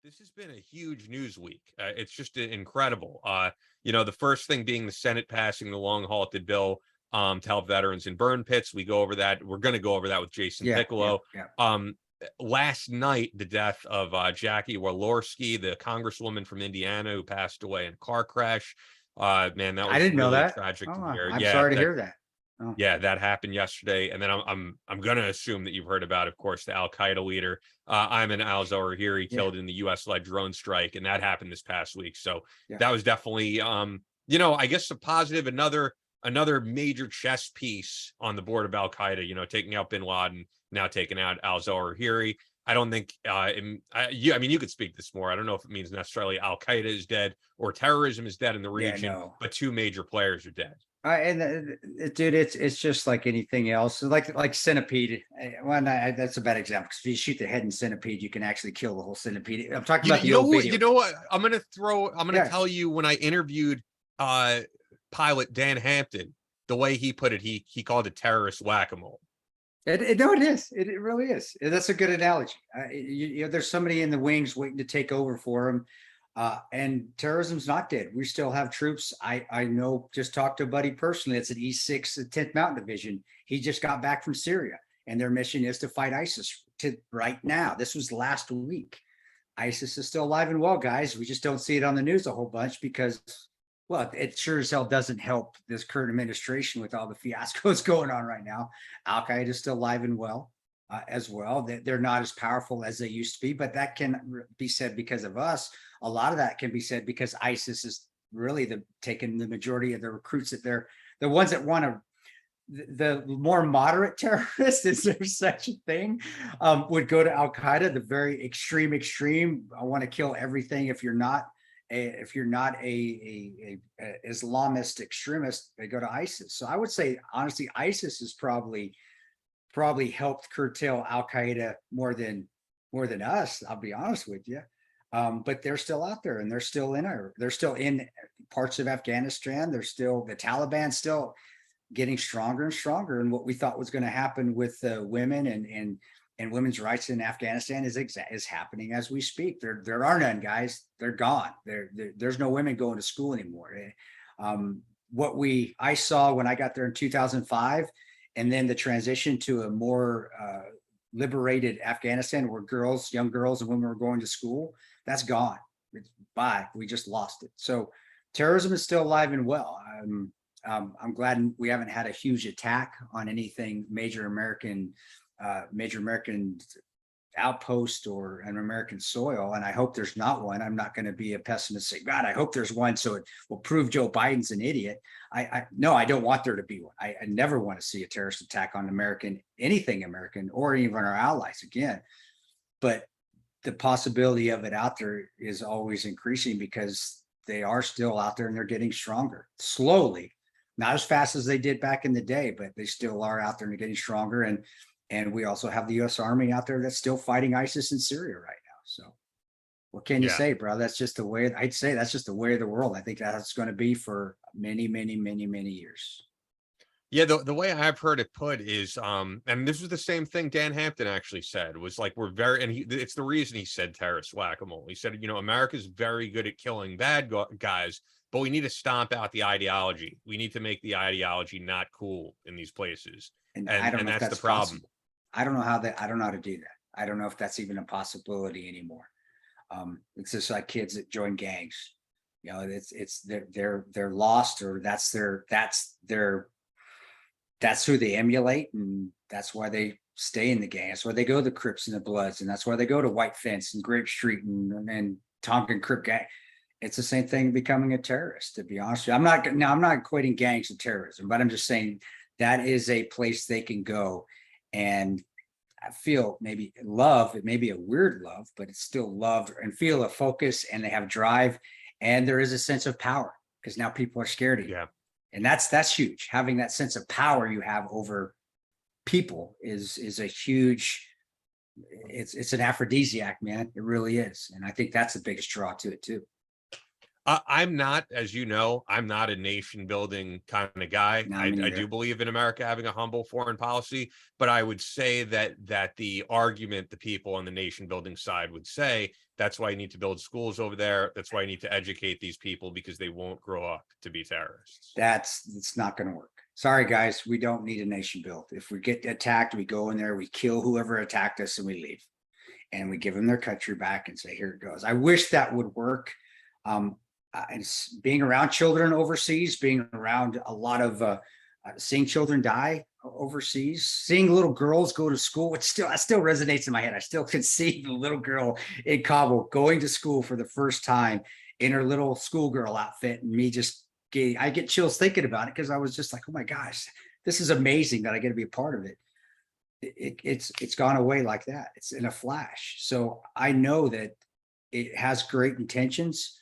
This has been a huge news week. It's just incredible. The first thing being the Senate passing the long halted bill to help veterans in burn pits. We go over that. We're going to go over that with Jason Yeah, Piccolo. yeah. Last night, the death of Jackie Walorski, the congresswoman from Indiana who passed away in a car crash. Man, that I was didn't know really that. tragic to Oh, hear. I'm Yeah, sorry to that hear that. Oh, yeah, that happened yesterday, and then I'm gonna assume that you've heard about, of course, the Al Qaeda leader Ayman al-Zawahiri yeah, killed in the U.S.-led drone strike, and that happened this past week. So yeah. that was definitely, I guess a positive, another major chess piece on the board of Al Qaeda. Taking out Bin Laden, now taking out al-Zawahiri. I don't think, you could speak this more. I don't know if it means necessarily Al Qaeda is dead or terrorism is dead in the Yeah, region, no. but two major players are dead. Dude, it's just like anything else. Like centipede. Well, no, that's a bad example because if you shoot the head in centipede, you can actually kill the whole centipede. I'm talking You, about you the know old what? You video. know what? I'm gonna Yeah, tell you when I interviewed uh pilot Dan Hampton, the way he put it, he called it terrorist whack-a-mole. no, it is. It really is. That's a good analogy. There's somebody in the wings waiting to take over for him. And terrorism's not dead. We still have troops. I know, just talked to a buddy personally. It's an E6, the 10th Mountain Division. He just got back from Syria, and their mission is to fight ISIS right now. This was last week. ISIS is still alive and well, guys. We just don't see it on the news a whole bunch because, well, it sure as hell doesn't help this current administration with all the fiascos going on right now. Al Qaeda is still alive and well. As well. They're not as powerful as they used to be, but that can be said because of us. A lot of that can be said because ISIS is really taking the majority of the recruits that they're the ones that want to. The more moderate terrorists, is there such a thing, would go to Al Qaeda. The very extreme. I want to kill everything. If you're not a Islamist extremist, they go to ISIS. So I would say honestly, ISIS is probably helped curtail Al Qaeda more than us. I'll be honest with you, but they're still out there, and they're still in parts of Afghanistan. They're still the Taliban, still getting stronger and stronger. And what we thought was going to happen with women and women's rights in Afghanistan is happening as we speak. There are none, guys. They're gone. There's no women going to school anymore. What I saw when I got there in 2005. And then the transition to a more liberated Afghanistan where young girls and women were going to school, that's gone. Bye. We just lost it. So terrorism is still alive and well. I'm glad we haven't had a huge attack on anything major American outpost or an American soil. And I hope there's not one. I'm not going to be a pessimist. Say, God, I hope there's one, so it will prove Joe Biden's an idiot. No, I don't want there to be one. I never want to see a terrorist attack on anything American, or even our allies again. But the possibility of it out there is always increasing because they are still out there and they're getting stronger slowly, not as fast as they did back in the day, but they still are out there and getting stronger. And we also have the U.S. Army out there that's still fighting ISIS in Syria right now. So what can you Yeah. say, bro? That's just the way. I'd say that's just the way of the world. I think that's going to be for many, many, many, many years. Yeah, the way I've heard it put is, and this was the same thing Dan Hampton actually said, was like, it's the reason he said terrorist whack-a-mole. He said, America's very good at killing bad guys, but we need to stomp out the ideology. We need to make the ideology not cool in these places. And I don't know if that's that's the problem. possible. I don't know how to do that. I don't know if that's even a possibility anymore. It's just like kids that join gangs. They're lost, or that's who they emulate, and that's why they stay in the gang. That's why they go to the Crips and the Bloods, and that's why they go to White Fence and Grape Street and Tonkin Crip gang. It's the same thing becoming a terrorist, to be honest with you. I'm not equating gangs to terrorism, but I'm just saying that is a place they can go. And I feel maybe love, it may be a weird love, but it's still love, and feel a focus, and they have drive, and there is a sense of power because now people are scared of you. Yeah. And that's huge. Having that sense of power you have over people is a huge, it's an aphrodisiac, man. It really is. And I think that's the biggest draw to it too. I'm not, as you know, I'm not a nation building kind of guy. No, I me do neither. believe in America having a humble foreign policy, but I would say that the argument the people on the nation building side would say, that's why you need to build schools over there. That's why you need to educate these people because they won't grow up to be terrorists. It's not going to work. Sorry, guys, we don't need a nation built. If we get attacked, we go in there, we kill whoever attacked us, and we leave, and we give them their country back and say, here it goes. I wish that would work. And being around children overseas, being around a lot of seeing children die overseas, seeing little girls go to school, it still resonates in my head. I still can see the little girl in Kabul going to school for the first time in her little schoolgirl outfit, and me just I get chills thinking about it because I was just like, oh my gosh, this is amazing that I get to be a part of it. It's gone away like that. It's in a flash. So I know that it has great intentions,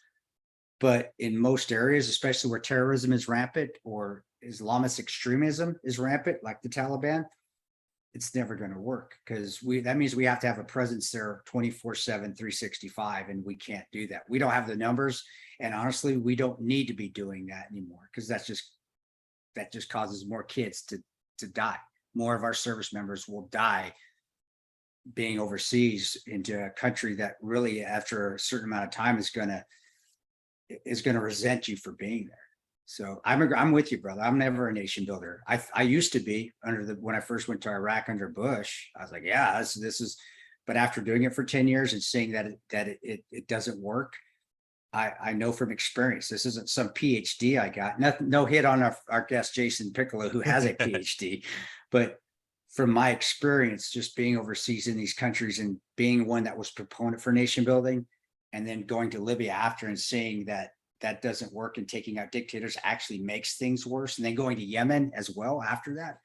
but in most areas, especially where terrorism is rampant or Islamist extremism is rampant, like the Taliban, it's never going to work because that means we have to have a presence there 24/7, 365, and we can't do that. We don't have the numbers, and honestly, we don't need to be doing that anymore because that just causes more kids to die. More of our service members will die being overseas into a country that really, after a certain amount of time, is going to resent you for being there. So I'm with you, brother. I'm never a nation builder. I used to be when I first went to Iraq under Bush. I was like, yeah, this is. But after doing it for 10 years and seeing that it doesn't work, I know from experience. This isn't some PhD I got. No hit on our guest Jason Piccolo, who has a PhD, but from my experience, just being overseas in these countries and being one that was proponent for nation building, and then going to Libya after and seeing that doesn't work and taking out dictators actually makes things worse. And then going to Yemen as well after that.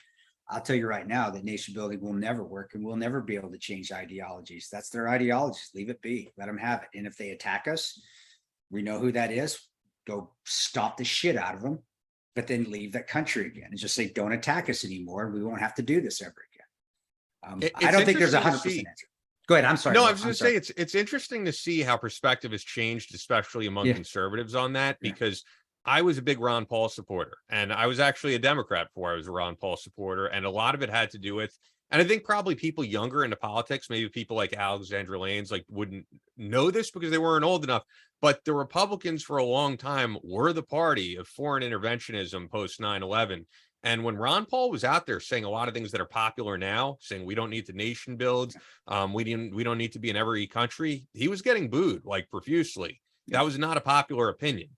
I'll tell you right now that nation building will never work and we'll never be able to change ideologies. That's their ideologies. Leave it be. Let them have it. And if they attack us, we know who that is. Go stomp the shit out of them, but then leave that country again and just say, don't attack us anymore. We won't have to do this ever again. I don't think there's 100% answer. Go ahead. I'm sorry. No, I was going to say it's interesting to see how perspective has changed, especially among conservatives on that, because I was a big Ron Paul supporter, and I was actually a Democrat before I was a Ron Paul supporter, and a lot of it had to do with, and I think probably people younger into politics, maybe people like Alexandra Lanes, like wouldn't know this because they weren't old enough, but the Republicans for a long time were the party of foreign interventionism post 9/11. And when Ron Paul was out there saying a lot of things that are popular now, saying we don't need the nation build, we don't need to be in every country, he was getting booed like profusely. That was not a popular opinion.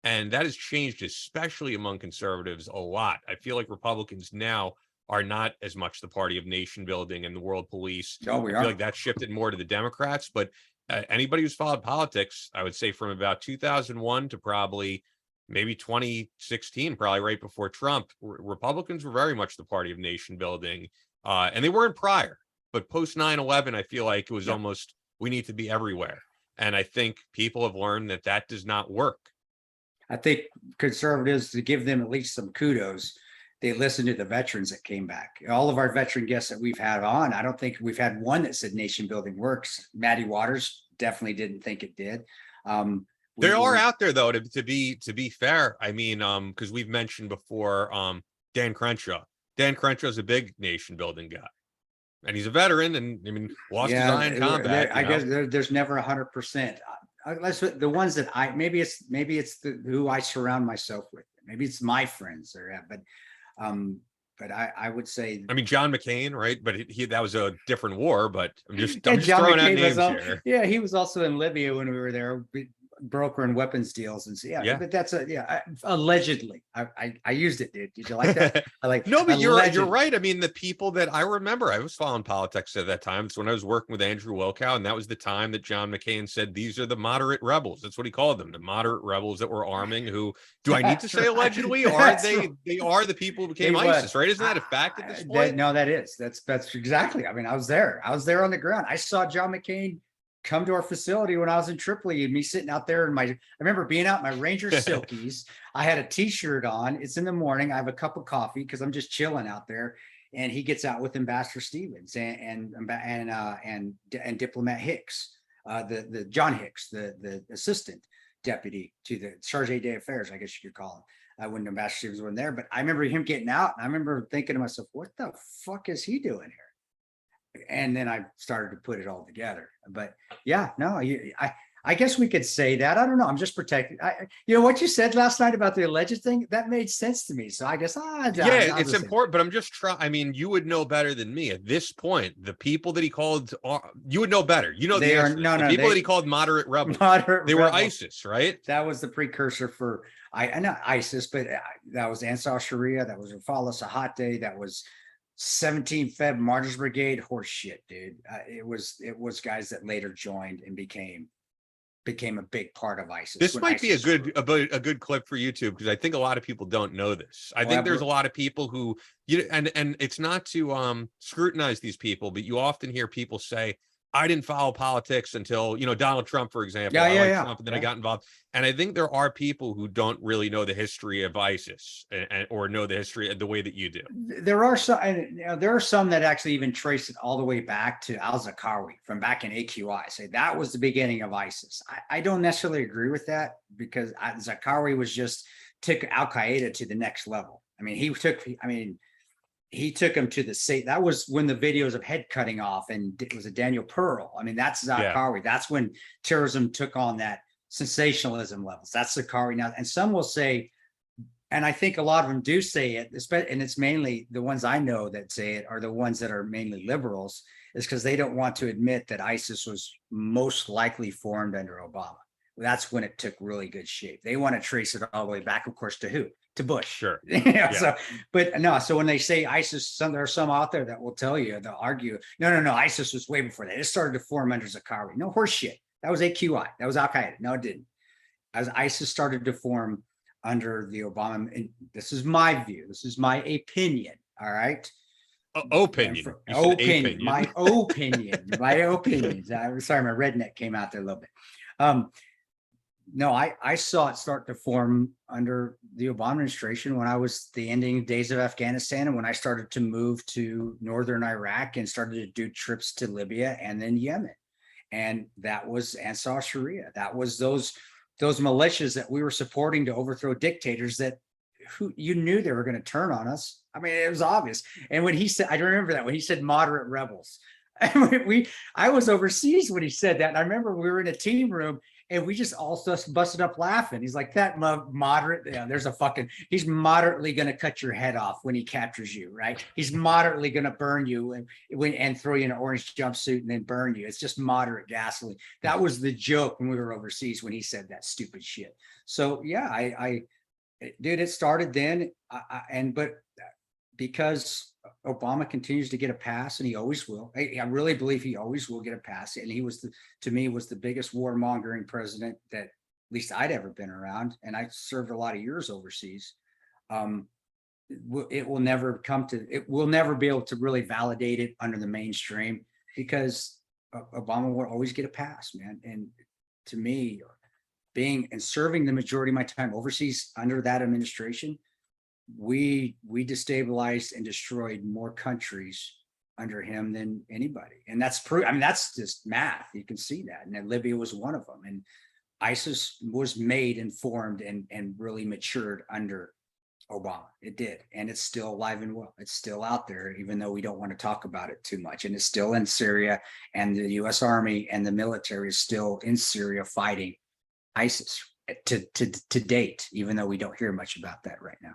And that has changed, especially among conservatives, a lot. I feel like Republicans now are not as much the party of nation building and the world police. No, we I feel are. like that shifted more to the Democrats. But anybody who's followed politics, I would say from about 2001 to probably maybe 2016, probably right before Trump, Republicans were very much the party of nation building. And they weren't prior. But post 9/11, I feel like it was almost, we need to be everywhere. And I think people have learned that that does not work. I think conservatives, to give them at least some kudos, they listened to the veterans that came back. All of our veteran guests that we've had on, I don't think we've had one that said nation building works. Maddie Waters definitely didn't think it did. They are out there though, to be fair. I mean, because we've mentioned before, Dan Crenshaw. Dan Crenshaw is a big nation building guy, and he's a veteran, and I mean, lost his eye in combat. I guess there's never 100%. Unless the ones that maybe it's who I surround myself with. Maybe it's my friends but I would say, I mean, John McCain, right? But that was a different war. But I'm just John throwing out McCain names here. Yeah, he was also in Libya when we were there, brokering weapons deals, and but that's allegedly. I used it, dude. Did you like that? I like. No, but you're right. I mean, the people that I remember, I was following politics at that time. It's when I was working with Andrew Wilkow, and that was the time that John McCain said these are the moderate rebels. That's what he called them, the moderate rebels that were arming. Who do I need to say allegedly? Are they? They are the people who became ISIS, right? Isn't that a fact at this point? No, that is. That's exactly. I mean, I was there. I was there on the ground. I saw John McCain come to our facility when I was in Tripoli, and me sitting out there in I remember being out in my Ranger Silkies. I had a t-shirt on. It's in the morning. I have a cup of coffee because I'm just chilling out there. And he gets out with Ambassador Stevens and Diplomat Hicks, the John Hicks, the assistant deputy to the Charge d'Affaires, I guess you could call him. When Ambassador Stevens wasn't there, but I remember him getting out, and I remember thinking to myself, "What the fuck is he doing here?" And then I started to put it all together. But yeah, no, I guess we could say that. I don't know. I'm just protected. What you said last night about the alleged thing, that made sense to me. So I guess, yeah, it's important, but I'm just trying. I mean, you would know better than me at this point. The people that he called, you would know better. You know, they the are answer. no, The no. people that he called moderate rebels, Moderate they were rebels. ISIS, right? That was the precursor for not ISIS, but that was Ansar Sharia. That was Rafala Sahate. That was 17 Feb Martyrs Brigade. Horse shit, dude. It was guys that later joined and became a big part of ISIS. This might be a good clip for YouTube, because I think a lot of people don't know this. I think there's a lot of people who and it's not to scrutinize these people, but you often hear people say, I didn't follow politics until, Donald Trump, for example. I liked Trump, and then I got involved. And I think there are people who don't really know the history of ISIS or know the history the way that you do. There are some that actually even trace it all the way back to al-Zarqawi from back in AQI. Say that was the beginning of ISIS. I don't necessarily agree with that, because Zarqawi took Al-Qaeda to the next level. I mean, he took him to the state. That was when the videos of head cutting off, and it was a Daniel Pearl. I mean, that's Zarqawi. Yeah. That's when terrorism took on that sensationalism levels. That's Zarqawi now. And some will say, and I think a lot of them do say it, and it's mainly the ones I know that say it are the ones that are mainly liberals, is because they don't want to admit that ISIS was most likely formed under Obama. That's when it took really good shape. They want to trace it all the way back, of course, to who? To Bush. Sure. Yeah. So, but no, so when they say ISIS, there are some out there that will tell you, they'll argue, no, ISIS was way before that. It started to form under Zarqawi. No, horse shit. That was AQI. That was Al-Qaeda. No, it didn't. As ISIS started to form under the Obama, and this is my view. This is my opinion. All right. Opinion. Opinion. My opinion. My opinions. I'm sorry, my redneck came out there a little bit. No, I saw it start to form under the Obama administration when I was the ending days of Afghanistan, and when I started to move to northern Iraq and started to do trips to Libya and then Yemen. And that was Ansar Sharia. That was those militias that we were supporting to overthrow dictators that you knew they were going to turn on us. I mean, it was obvious. And when he said, I remember that when he said moderate rebels, I was overseas when he said that. And I remember we were in a team room, and we just all busted up laughing. He's like, that moderate, he's moderately going to cut your head off when he captures you, right? He's moderately going to burn you and throw you in an orange jumpsuit and then burn you. It's just moderate gasoline. That was the joke when we were overseas when he said that stupid shit. So yeah, dude, it started then. But because Obama continues to get a pass, and he always will. I really believe he always will get a pass. And he was, to me, was the biggest warmongering president that at least I'd ever been around. And I served a lot of years overseas. It will never be able to really validate it under the mainstream, because Obama will always get a pass, man. And to me, being and serving the majority of my time overseas under that administration, we destabilized and destroyed more countries under him than anybody. And that's that's just math. You can see that. And then Libya was one of them. And ISIS was made and formed and really matured under Obama. It did. And it's still alive and well. It's still out there, even though we don't want to talk about it too much. And it's still in Syria, and the US Army and the military is still in Syria fighting ISIS to date, even though we don't hear much about that right now.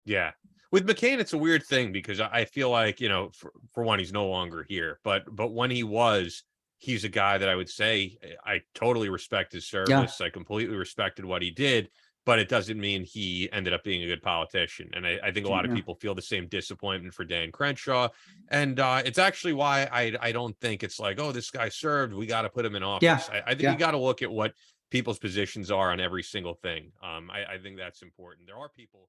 Yeah. With McCain, it's a weird thing, because I feel like, for one, he's no longer here, but when he was, he's a guy that I would say I totally respect his service. Yeah. I completely respected what he did, but it doesn't mean he ended up being a good politician. And I think a lot of people feel the same disappointment for Dan Crenshaw. And it's actually why I don't think it's like, oh, this guy served, we got to put him in office. Yeah. I think you got to look at what people's positions are on every single thing. I think that's important. There are people